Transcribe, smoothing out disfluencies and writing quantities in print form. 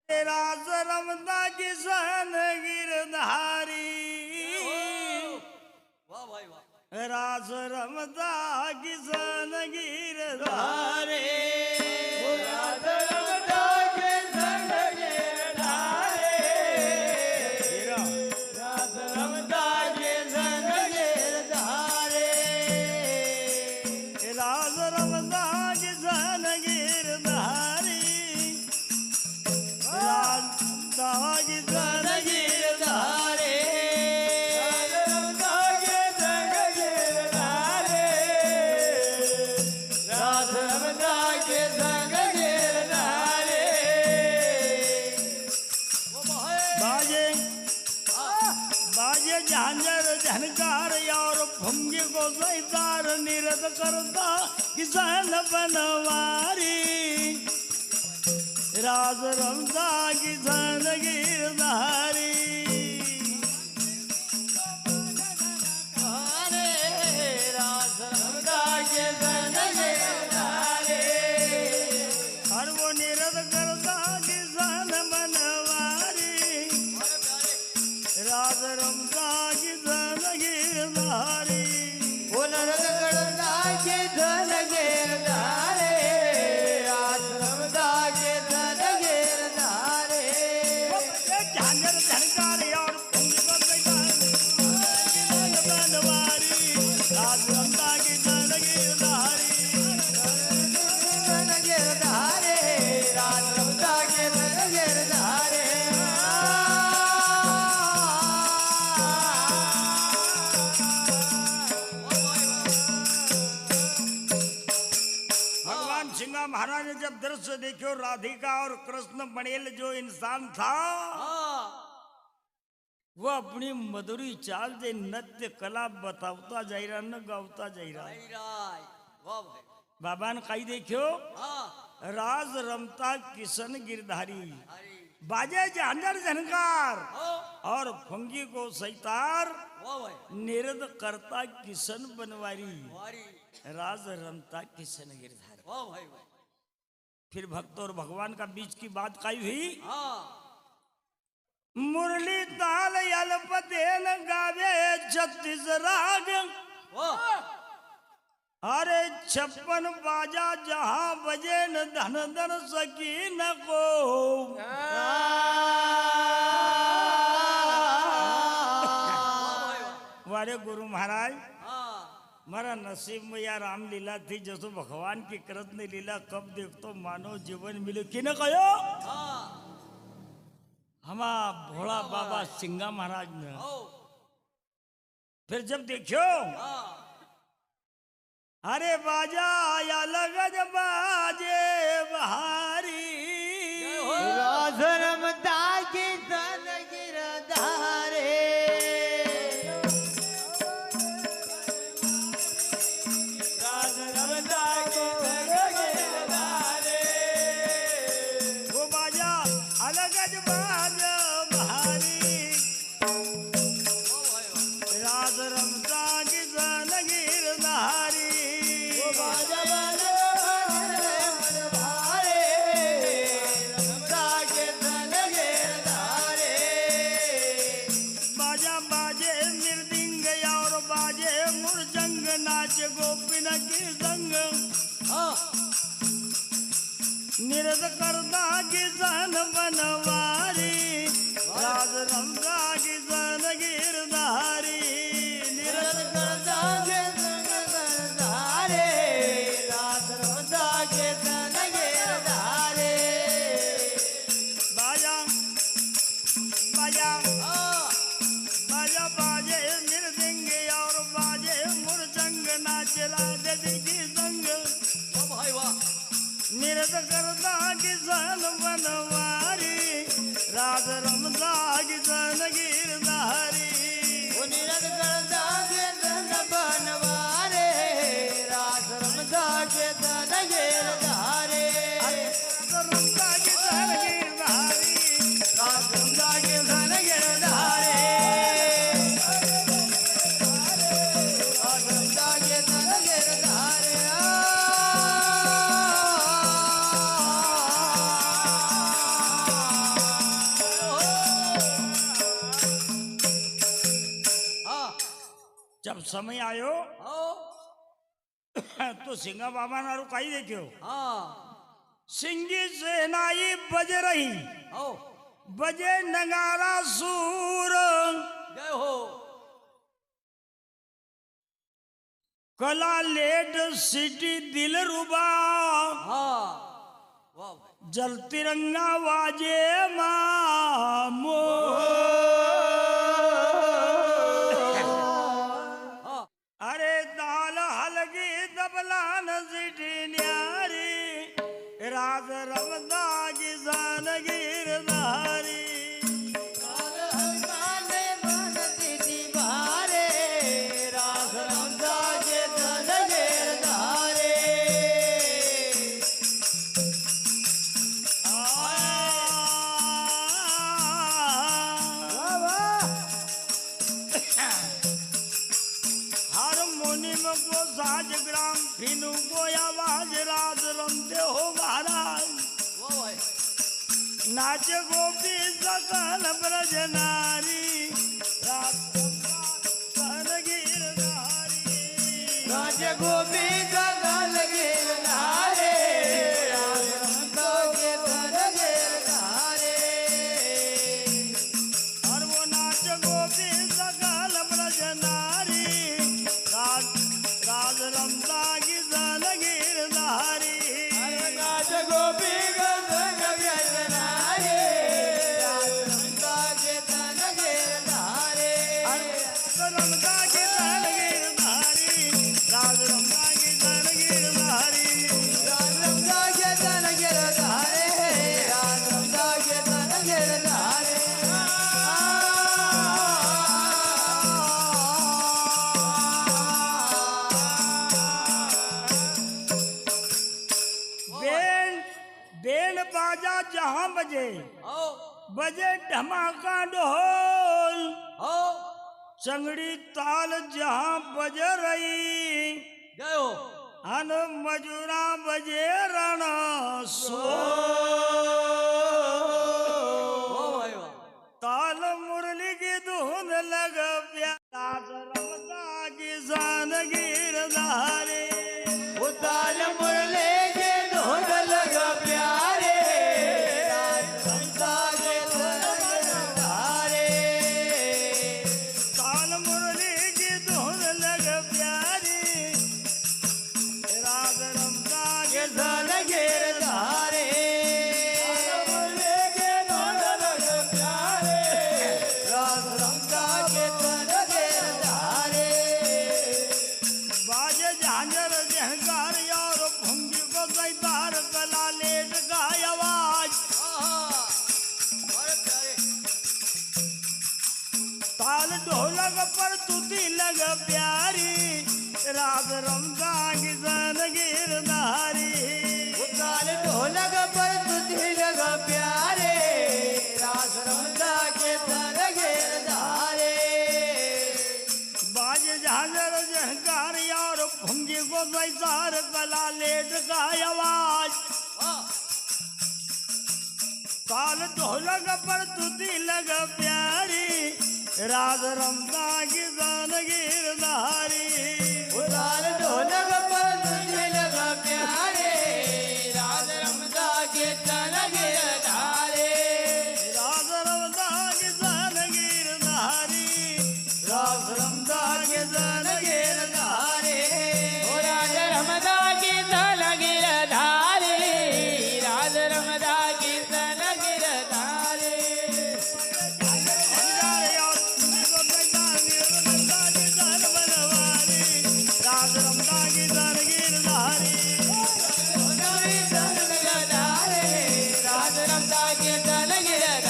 राज रमदा किसन गिरधारी वाह भाई वाह राज रमदा किसन गिरधारी झांझर झनकार और भंगी को सैतार निरत करता किसान बनवारी राज रमदा किसान गिरधारी राज रमदा किसन गिरधारी हर वो निरत करता किसान बनवारी राज रमदा किसान गिरधारी नरक करता के धन गिरधारे राज रमदा के धन गिरधारे झांझर झनकार और भंगी को सैतार बनवारी राज रमदा किसान गिरधारी धन गिरधारे राज रमदा के धन गिरधारे सिंगा महाराज ने जब दृश्य देखो राधिका और कृष्ण बनेल जो इंसान था वो अपनी मधुरी चाल से नृत्य कला बतावता जा रहा न गावता जा रहा बाबा ने कही देखो राज रमता किशन गिरधारी बाजे झांझर झनकार और फंगी को सैतार निरद करता किशन बनवारी राज रमता किशन गिरधारी फिर भक्त और भगवान का बीच की बात कही हुई मुरली ताल अल्पतेन गावे 36 राग अरे 56 बाजा जहां बजे न धन धन सकी न को वारे गुरु महाराज मारा नसीब में यार रामलीला थी जैसे भगवान की कृष्ण लीला कब देखतो मानो जीवन मिले कि न कहो हमा भोला बाबा सिंगा महाराज ने फिर जब देखो अरे बाजा या लगज बाजे बहारी राज रमदा के धन गिरधारे गोपिन की संग निरत करता किसान बनवारी राज रमदा किसान गिरधारी निरत करता गिरधारे राज रमदा के धन गिरधारे बाजा बाजा बाजा बाजे मृदंग और बाजे मुरजंग नाचला देवी की संग भाई वाह निरत करता किसान बनवारी राज रमदा किसान गिरधारी निरत करता के धन बनवारे राज रमदा के धन गिरधारे रमदा किसान गिरधारी राज रमदा के धन गिरधारे राज रमदा के धन गिरधारे जब समय आयो हो तो सिंगा बाबा नारू काई देखियो हाँ सिंगी सेनाई बज रही हो बजे नगारा सूर जय हो कला लेट सिटी दिल रुबा हाँ वाह भाई जल तिरंगा वाजे मामो हाँ अरे दाल हलगी दबलान सिटी न्यारी राज रमदा की सान गिरधारी हारमोनियम को साज ग्राम फिनू को आवाज राज रमते हो महाराज वाह भाई नाच गोपी सकल ब्रज नारी राज सन गिरधारी राज गोपी गगन गिरधारे राज रमता के धन गिरधारे और वो नाच गोपी सकल ब्रज नारी राज रमता की सन गिरधारी राज गोपी गगन गिरधारे राज रमता के धन गिरधारे रमता की सन गिरधारी राज रमता की सन गिरधारी राज रमता के धन गिरधारे राज रमता के धन गिरधारे बेन बेन बाजा जहां बजे हो बजे धमाका ढोल हो चंगड़ी ताल जहां बज रही जय हो हन मजूरा बजे रण सो भाई वाह ताल मुरली की धुन लग प्यारा रमता की सान गिरधारे उताल मुरले के धुन लगा प्यारे राज रमता के धन गिरधारे ताल मुरली की धुन लग प्यारी राज रमता की धन गिरधारे मुरले के धुन लगा प्यारे राज रमता के धन गिरधारे बाजे झांझर झहकार और भुंगी को दैतार कला लेट का आवाज बड़े प्यारे ताल ढोलक पर तुती लग प्यारी राज रमता की सन गिरधारी उताल ढोलक पर तुझे लगा प्यारे राज रमता के धन गिरधारे बाजे झांझर झहकार और भुंगी को दैतार कला लेट का आवाज ताल ढोलक पर तुती लग प्यारी राज रमता की सन गिरधारी उताल ढोलक पर तुझे लगा प्यारे राज रमता के धन गिरधारे राज रमता की सन गिरधारी राज रमता की सन गिरधारी ओ राज रमता के धन गिरधारे राज रमता के धन गिरधारे राज रमता की सन गिरधारी राज रमता के धन गिरधारे